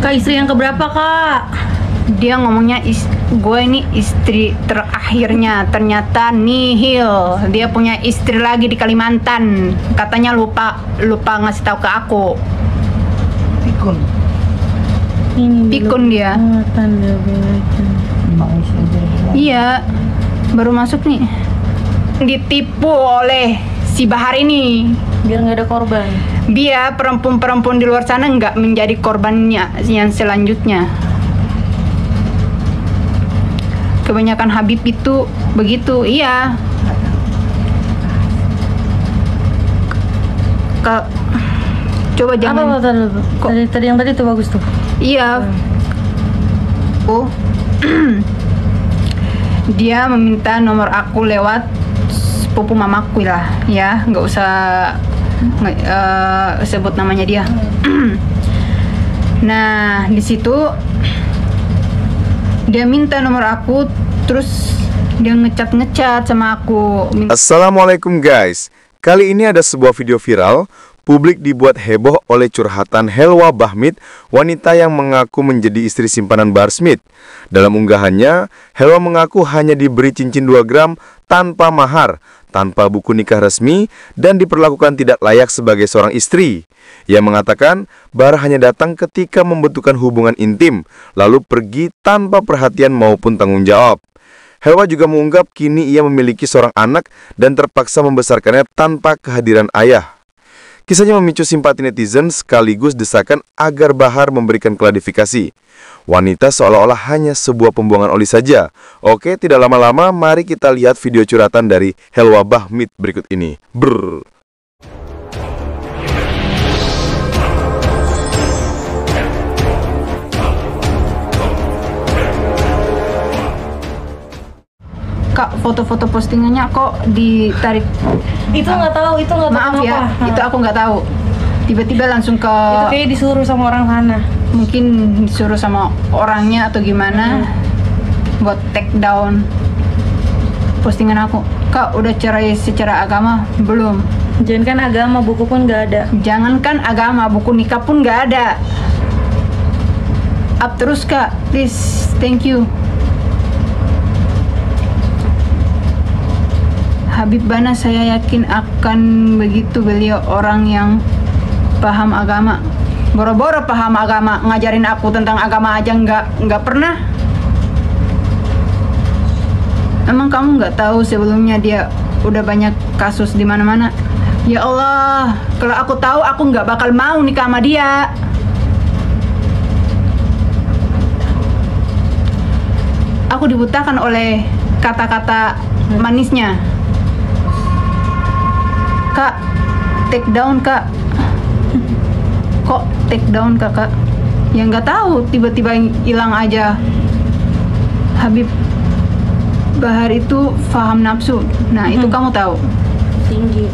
Kak, istri yang keberapa, Kak? Dia ngomongnya gue ini istri terakhirnya, ternyata nihil. Dia punya istri lagi di Kalimantan. Katanya lupa ngasih tahu ke aku. Pikun. Pikun dia. Iya, baru masuk nih. Ditipu oleh si Bahar ini. Biar nggak ada korban. Biar perempuan-perempuan di luar sana nggak menjadi korbannya yang selanjutnya. Kebanyakan Habib itu begitu, iya. Coba jangan. Apa tadi yang tadi tuh bagus tuh. Iya. Oh. Dia meminta nomor aku lewat sepupu mamaku lah, ya, nggak usah sebut namanya dia. Nah, di situ dia minta nomor aku, terus dia ngecat sama aku. Assalamualaikum guys. Kali ini ada sebuah video viral. Publik dibuat heboh oleh curhatan Helwa Bahmit, wanita yang mengaku menjadi istri simpanan Bahar Smith. Dalam unggahannya, Helwa mengaku hanya diberi cincin 2 gram tanpa mahar, tanpa buku nikah resmi, dan diperlakukan tidak layak sebagai seorang istri. Ia mengatakan Bahar hanya datang ketika membutuhkan hubungan intim, lalu pergi tanpa perhatian maupun tanggung jawab. Helwa juga menganggap kini ia memiliki seorang anak dan terpaksa membesarkannya tanpa kehadiran ayah. Kisahnya memicu simpati netizen sekaligus desakan agar Bahar memberikan klarifikasi. Wanita seolah-olah hanya sebuah pembuangan oli saja. Oke, tidak lama-lama, mari kita lihat video curhatan dari Helwa Bahmit berikut ini. Brrr. Kak, foto-foto postingannya kok ditarik? Itu nggak tahu Maaf ya, itu aku nggak tahu. Tiba-tiba langsung ke. Itu kayak disuruh sama orang sana. Mungkin disuruh sama orangnya atau gimana, buat take down postingan aku. Kak, udah cerai secara agama belum? Jangankan agama, buku pun nggak ada. Jangankan agama, buku nikah pun nggak ada. Up terus Kak, please, thank you. Habib Bana saya yakin akan begitu, beliau orang yang paham agama. Boro-boro paham agama, ngajarin aku tentang agama aja nggak pernah. Emang kamu nggak tahu sebelumnya dia udah banyak kasus di mana-mana? Ya Allah, kalau aku tahu aku nggak bakal mau nikah sama dia. Aku dibutakan oleh kata-kata manisnya. Kak, take down Kak. Kok take down Kakak? Ya nggak tahu, tiba-tiba hilang aja. Habib Bahar itu paham nafsu. Nah, itu kamu tahu. Tinggi.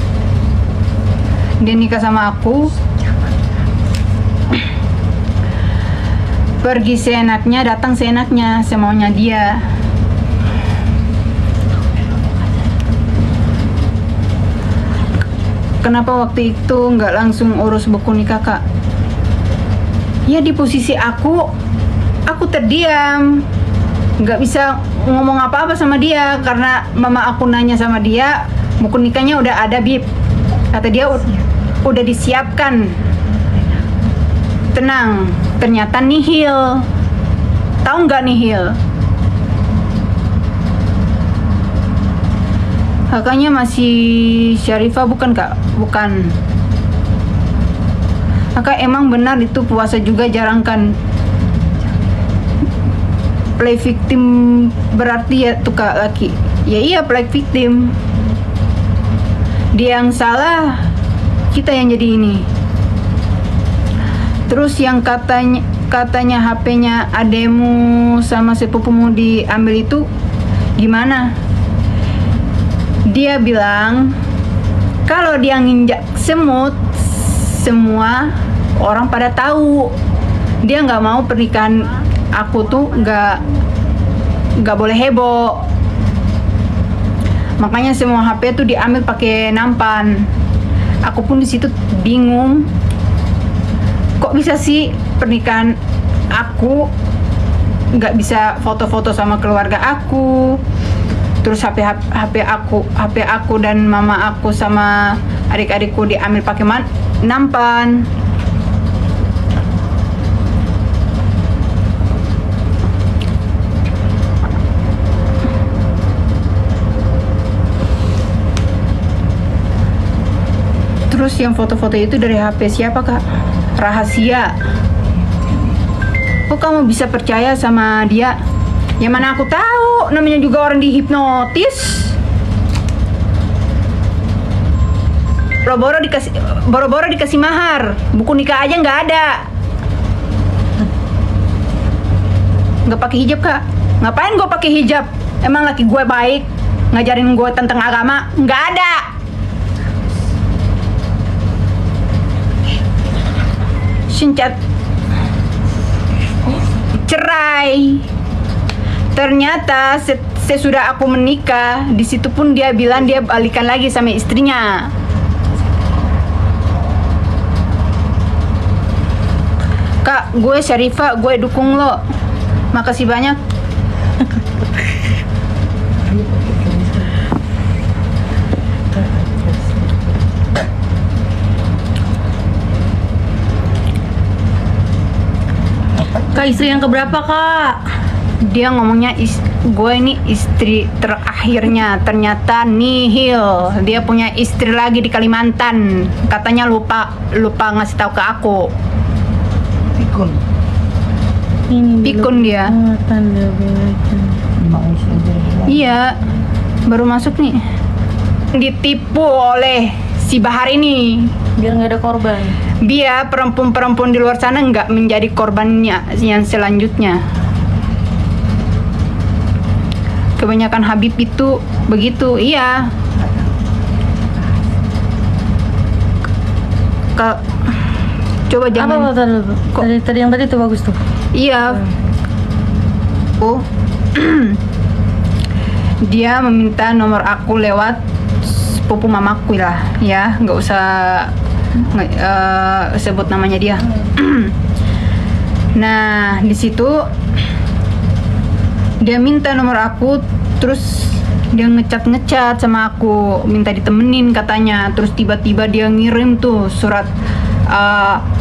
Dia nikah sama aku. Pergi seenaknya, datang seenaknya, semaunya dia. Kenapa waktu itu nggak langsung urus buku nikah Kak? Ya di posisi aku terdiam, nggak bisa ngomong apa-apa sama dia karena mama aku nanya sama dia, buku nikahnya udah ada Bib, kata dia udah disiapkan. Tenang, ternyata nihil. Tahu nggak nihil? Kakaknya masih Syarifah bukan Kak? Bukan. Kakak emang benar itu puasa juga jarang kan? Play victim berarti ya tuh Kak laki. Ya iya, play victim. Dia yang salah, kita yang jadi ini. Terus yang katanya HP-nya ademu sama sepupumu diambil itu gimana? Dia bilang kalau dia nginjak semut, semua orang pada tahu. Dia nggak mau pernikahan aku tuh nggak boleh heboh. Makanya semua HP tuh diambil pakai nampan. Aku pun di situ bingung. Kok bisa sih pernikahan aku nggak bisa foto-foto sama keluarga aku. Terus HP aku dan mama aku sama adik-adikku diambil pakai nampan. Terus yang foto-foto itu dari HP siapa, Kak? Rahasia. Kok kamu bisa percaya sama dia? Ya mana aku tahu, namanya juga orang dihipnotis. Boro-boro dikasih mahar, buku nikah aja nggak ada. Nggak pakai hijab, Kak? Ngapain gue pakai hijab? Emang laki gue baik ngajarin gue tentang agama? Nggak ada. Sincat cerai. Ternyata sesudah aku menikah, di situ pun dia bilang dia balikan lagi sama istrinya. Kak, gue Syarifah, gue dukung lo. Makasih banyak. Kak, istri yang keberapa, Kak? Dia ngomongnya gue ini istri terakhirnya, ternyata nihil. Dia punya istri lagi di Kalimantan. Katanya lupa ngasih tahu ke aku. Pikun. Pikun dia. Iya, baru masuk nih. Ditipu oleh si Bahar ini. Biar nggak ada korban. Biar perempuan-perempuan di luar sana nggak menjadi korbannya yang selanjutnya. Kebanyakan Habib itu begitu, iya. Coba jangan. Apa tadi yang tadi tuh bagus tuh. Iya. Oh. Dia meminta nomor aku lewat sepupu mamaku lah, ya, nggak usah sebut namanya dia. Nah, di situ dia minta nomor aku, terus dia ngecat sama aku, minta ditemenin katanya. Terus tiba-tiba dia ngirim tuh surat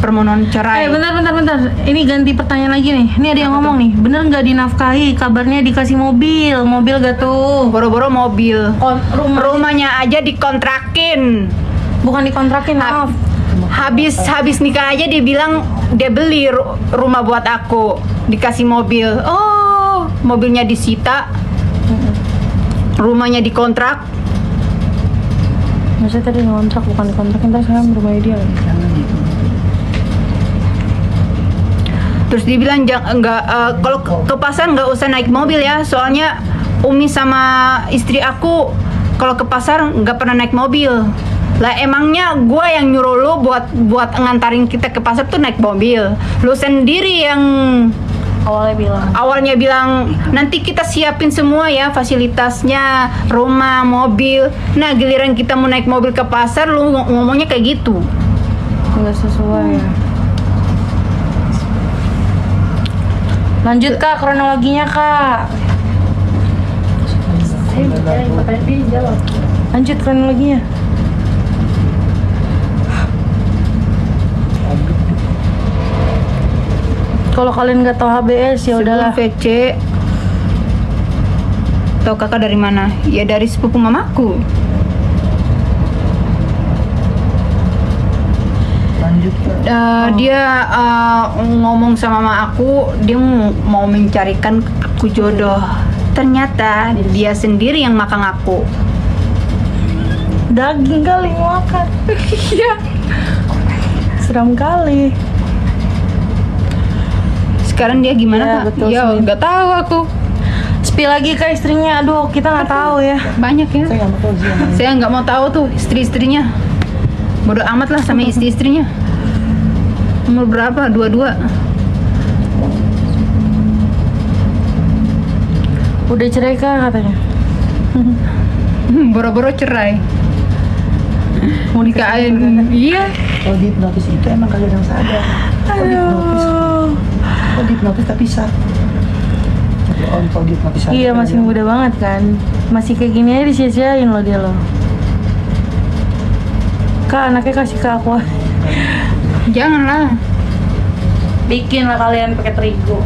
permohonan cerai. Bentar. Ini ganti pertanyaan lagi nih. Ini ada yang ngomong nih, bener nggak dinafkahi? Kabarnya dikasih mobil gak tuh? Boro-boro mobil. Rumahnya aja dikontrakin. Bukan dikontrakin, maaf. Habis nikah aja dia bilang dia beli rumah buat aku, dikasih mobil. Oh, mobilnya disita, rumahnya dikontrak. Maksudnya tadi ngontrak, bukan dikontrakin, terus sekarang rumahnya dia. Terus dia bilang kalau ke pasar nggak usah naik mobil ya, soalnya Umi sama istri aku kalau ke pasar nggak pernah naik mobil. Lah emangnya gue yang nyuruh lu buat ngantarin kita ke pasar tuh naik mobil. Lu sendiri yang awalnya bilang nanti kita siapin semua ya fasilitasnya, rumah, mobil. Nah giliran kita mau naik mobil ke pasar, lu ngomongnya kayak gitu. Nggak sesuai ya. Lanjut, Kak, kronologinya, Kak. Lanjut kronologinya. Kalau kalian nggak tahu HBS ya udahlah. VC. Tahu kakak dari mana? Ya dari sepupu mamaku. Dia ngomong sama mama aku, dia mau mencarikan aku jodoh. Ternyata dia sendiri yang makan aku. Daging kali makan. Iya. Seram kali. Sekarang dia gimana, Ya, Kak? betul, Ya Smin. nggak tahu aku. Spill lagi ke istrinya. Aduh, kita nggak tahu ya. Banyak ya. Saya nggak mau tahu tuh istri-istrinya. Bodoh amat lah sama istri-istrinya. Umur berapa? 22. Udah cerai kah katanya? Boro-boro cerai. Mau nikahin. Iya. Kalau dihipnotis itu emang kagak ada yang sadar. Kalau dihipnotis, Aduh. dihipnotis tak bisa. Kalau dihipnotis aja Iya, masih muda banget kan. Masih kayak gini aja disia-siain loh dia loh. Kak, anaknya kasih ke aku. Janganlah. Bikin lah kalian pakai terigu.